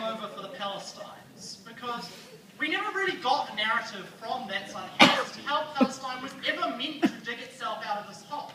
over for the Palestinians, because we never really got a narrative from that side of the house to how Palestine was ever meant to dig itself out of this hole.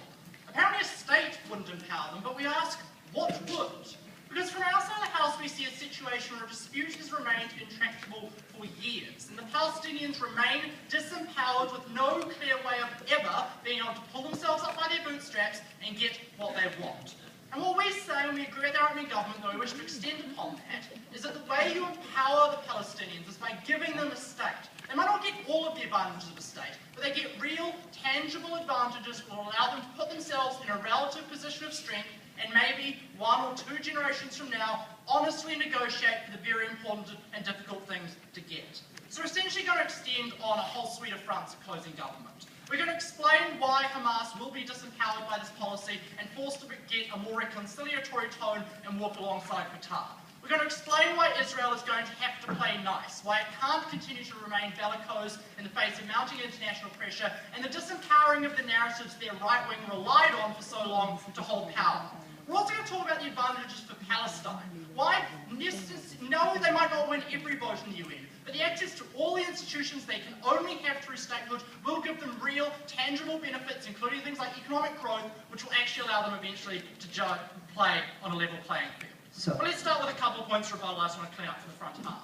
Apparently a state wouldn't empower them, but we ask, what would? Because from our side of the house we see a situation where a dispute has remained intractable for years, and the Palestinians remain disempowered with no clear way of ever being able to pull themselves up by their bootstraps and get what they want. And what we say when we agree with our own government, though we wish to extend upon that, is that the way you empower the Palestinians is by giving them a state. They might not get all of the advantages of a state, but they get real, tangible advantages that will allow them to put themselves in a relative position of strength and maybe 1 or 2 generations from now honestly negotiate for the very important and difficult things to get. So we're essentially going to extend on a whole suite of fronts of closing government. We're going to explain why Hamas will be disempowered by this policy and forced to get a more reconciliatory tone and walk alongside Qatar. We're going to explain why Israel is going to have to play nice, why it can't continue to remain bellicose in the face of mounting international pressure and the disempowering of the narratives their right wing relied on for so long to hold power. We're also going to talk about the advantages for Palestine. Why? No, they might not win every vote in the UN, but the access to all the institutions they can only have through statehood will give them real, tangible benefits, including things like economic growth, which will actually allow them eventually to play on a level playing field. But let's start with a couple of points for rebuttal I just want to clean up for the front half.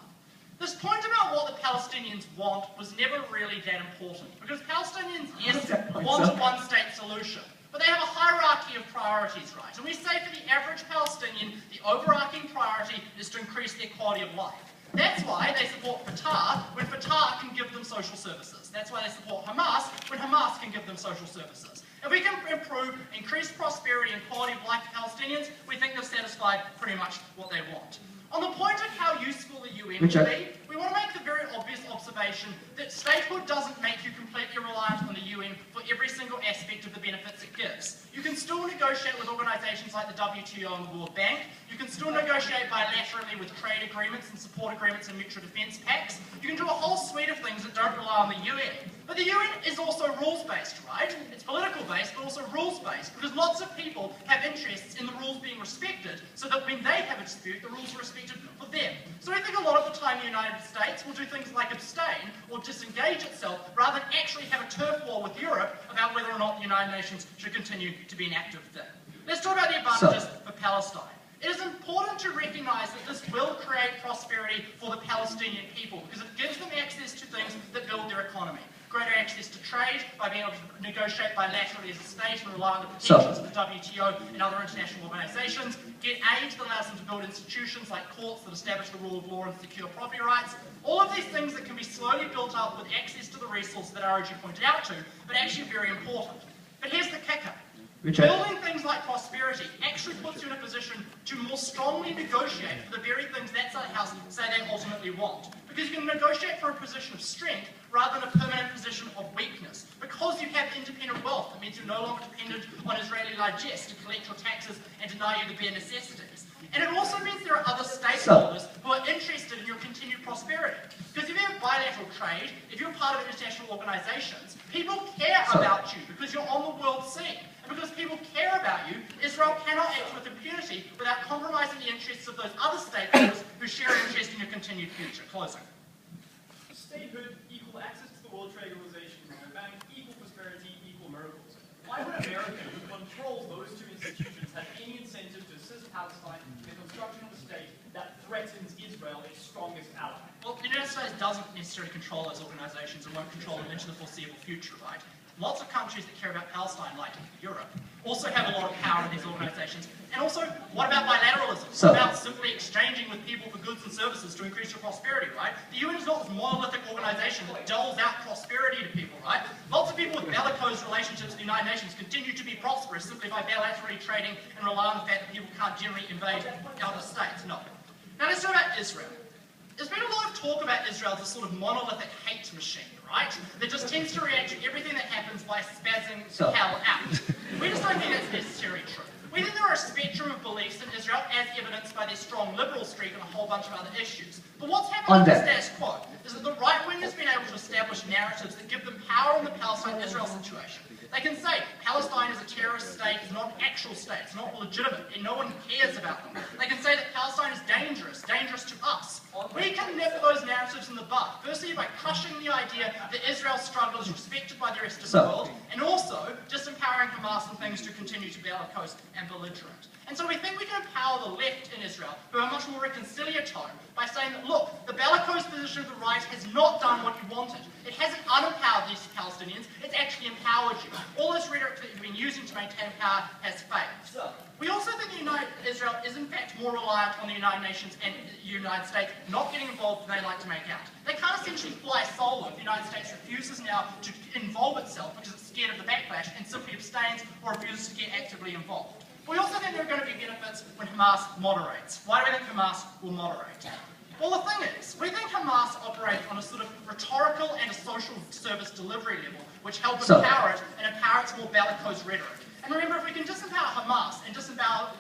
This point about what the Palestinians want was never really that important, because Palestinians, yes, want a one-state solution, but they have a hierarchy of priorities, right? And we say for the average Palestinian, the overarching priority is to increase their quality of life. That's why they support Fatah when Fatah can give them social services. That's why they support Hamas when Hamas can give them social services. If we can improve, increase prosperity and quality of life for Palestinians, we think they've satisfied pretty much what they want. On the point of how useful the UN will be, we want to make the very obvious observation that statehood doesn't make you completely reliant on the UN for every single aspect of the benefits it gives. You can still negotiate with organisations like the WTO and the World Bank. You can still negotiate bilaterally with trade agreements and support agreements and mutual defence pacts. You can do a whole suite of things that don't rely on the UN. But the UN is also rules-based, right? It's political-based, but also rules-based, because lots of people have interests in the rules being respected, so that when they have a dispute, the rules are respected for them. So I think a lot of the time the United States will do things like abstain or disengage itself, rather than actually have a turf war with Europe about whether or not the United Nations should continue to be an active thing. Let's talk about the advantages for Palestine. It is important to recognise that this will create prosperity for the Palestinian people, because it gives them access to things that build their economy. Greater access to trade by being able to negotiate bilaterally as a state and rely on the protections of the WTO and other international organisations, get aid that allows them to build institutions like courts that establish the rule of law and secure property rights. All of these things that can be slowly built up with access to the resources that ROG pointed out to, but actually very important. But here's the kicker. Building things like prosperity actually puts you in a position to more strongly negotiate for the very things that side of the house say they ultimately want. Because you can negotiate from a position of strength rather than a permanent position of weakness. Because you have independent wealth, it means you're no longer dependent on Israeli largesse to collect your taxes and deny you the bare necessities. And it also means there are other stakeholders who are interested in your continued prosperity. Because if you have bilateral trade, if you're part of international organisations, people care about you because you're on the world scene. And because people care about you, Israel cannot act with impunity without compromising the interests of those other stakeholders who share an interest in your continued future. Closing. Statehood, equal access to the World Trade Organization, World Bank, equal prosperity, equal miracles. Why would America, who controls those two institutions, have any incentive to assist Palestine in the construction of a state that threatens Israel, its strongest ally? Well, the United States doesn't necessarily control those organisations and won't control them into the foreseeable future, right? Lots of countries that care about Palestine, like Europe, also have a lot of power in these organisations. And also, what about bilateralism? What about simply exchanging with people for goods and services to increase your prosperity, right? The UN is not this monolithic organisation that doles out prosperity to people, right? Lots of people with bellicose relationships with the United Nations continue to be prosperous simply by bilaterally trading and rely on the fact that people can't generally invade other states. No. Now let's talk about Israel. There's been a lot of talk about Israel as a sort of monolithic hate machine, right? That just tends to react to everything that happens by spazzing hell out. We just don't think that's necessarily true. We think there are a spectrum of beliefs in Israel, as evidenced by their strong liberal streak and a whole bunch of other issues. But what's happened with the status quo is that the right wing has been able to establish narratives that give them power in the Palestine-Israel situation. They can say Palestine is a terrorist state, it's not an actual state, it's not legitimate, and no one cares about them. They can say that Palestine is dangerous to us. We can nip those narratives in the bud, firstly by crushing the idea that Israel's struggle is respected by the rest of the world, and also disempowering Hamas and things to continue to be bellicose and belligerent. And so we think we can empower the left in Israel, who are much more reconciliatory, by saying that, look, the bellicose position of the right has not done what you wanted. It hasn't unempowered these Palestinians, it's actually empowered you. All this rhetoric that you've been using to maintain power has failed. We also think that Israel is in fact more reliant on the United Nations and the United States not getting involved than they like to make out. They can't essentially fly solo if the United States refuses now to involve itself because it's scared of the backlash and simply abstains or refuses to get actively involved. But we also think there are going to be benefits when Hamas moderates. Why do we think Hamas will moderate? Well, the thing is, we think Hamas operates on a sort of rhetorical and a social service delivery level, which help empower it and empower its more bellicose rhetoric. And remember, if we can disempower Hamas and disempower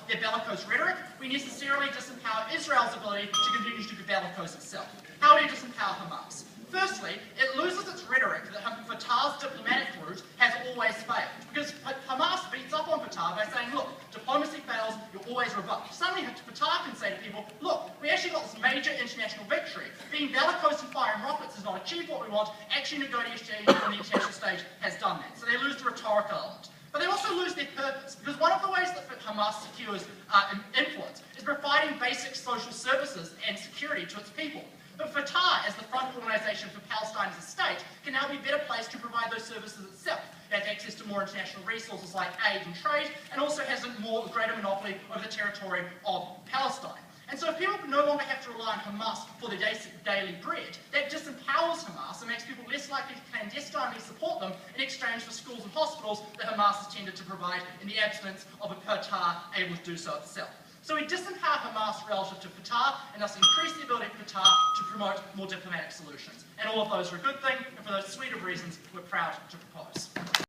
their bellicose rhetoric, we necessarily disempower Israel's ability to continue to be bellicose itself. How do you disempower Hamas? Firstly, it loses its rhetoric that Fatah's diplomatic route has always failed. Because Hamas beats up on Fatah by saying, look, diplomacy fails, you're always rebuffed. Suddenly Fatah can say to people, look, we actually got this major international victory. Being bellicose and firing rockets has not achieved what we want. Actually negotiating on the international stage has done that. So they lose the rhetorical element. But they also lose their purpose, because one of the ways that Hamas secures influence is providing basic social services and security to its people. But Fatah, as the front organisation for Palestine as a state, can now be better placed to provide those services itself. It has access to more international resources like aid and trade, and also has a greater monopoly over the territory of Palestine. And so if people no longer have to rely on Hamas for their daily bread, that disempowers Hamas and makes people less likely to clandestinely support them in exchange for schools and hospitals that Hamas has tended to provide in the absence of a Fatah able to do so itself. So we disempower Hamas relative to Fatah, and thus increase the ability of Fatah to promote more diplomatic solutions. And all of those are a good thing, and for those suite of reasons, we're proud to propose.